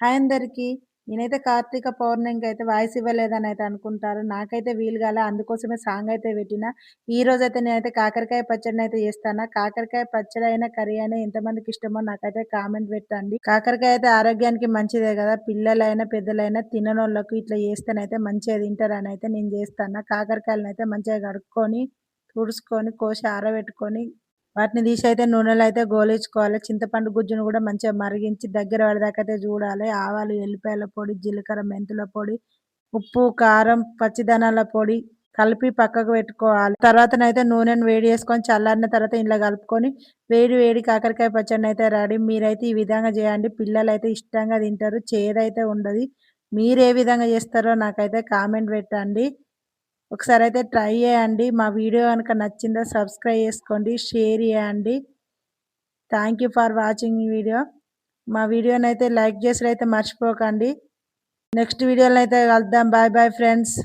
Hi అందరికి. నేనైతే Karthika పౌర్ణమికైతే voice ఇవ్వలేదని అయితే అనుకుంటారు. నాకైతే వీలు కాలే. అందుకోసమే సాంగ్ అయితే పెట్టినా. ఈరోజైతే నేనైతే కాకరకాయ పచ్చడినైతే చేస్తాను. కాకరకాయ పచ్చడి అయినా, కర్రీ అయినా ఎంతమందికి ఇష్టమో నాకైతే కామెంట్ పెట్టండి. కాకరకాయ అయితే ఆరోగ్యానికి మంచిదే కదా! పిల్లలైనా, పెద్దలైనా తిననోళ్ళకు ఇట్లా చేస్తేనైతే మంచిగా తింటారని అయితే నేను చేస్తాను. కాకరకాయలనైతే మంచిగా కడుక్కొని, తుడుచుకొని, కోసి ఆరబెట్టుకొని వాటిని తీసి అయితే నూనెలో అయితే గోలించుకోవాలి. చింతపండు గుజ్జును కూడా మంచిగా మరిగించి దగ్గర పడేదాకైతే చూడాలి. ఆవాలు, ఎల్లిపాయల పొడి, జీలకర్ర, మెంతుల పొడి, ఉప్పు, కారం, పచ్చిధనాల పొడి కలిపి పక్కకు పెట్టుకోవాలి. తర్వాతనైతే నూనెను వేడి చేసుకొని చల్లారిన తర్వాత ఇందులో కలుపుకొని వేడి వేడి కాకరకాయ పచ్చడినైతే రెడీ. మీరైతే ఈ విధంగా చేయండి. పిల్లలైతే ఇష్టంగా తింటారు. చేదైతే ఉండదు. మీరు ఏ విధంగా చేస్తారో నాకైతే కామెంట్ పెట్టండి. ఒకసారైతే ట్రై చేయండి. మా వీడియో గనుక నచ్చిందా సబ్స్క్రైబ్ చేసుకోండి. షేర్ చేయండి. థ్యాంక్ యూ ఫర్ వాచింగ్ ఈ వీడియో. మా వీడియోనైతే లైక్ చేసుడైతే మర్చిపోకండి. నెక్స్ట్ వీడియోలో అయితే కలుద్దాం. Bye bye friends.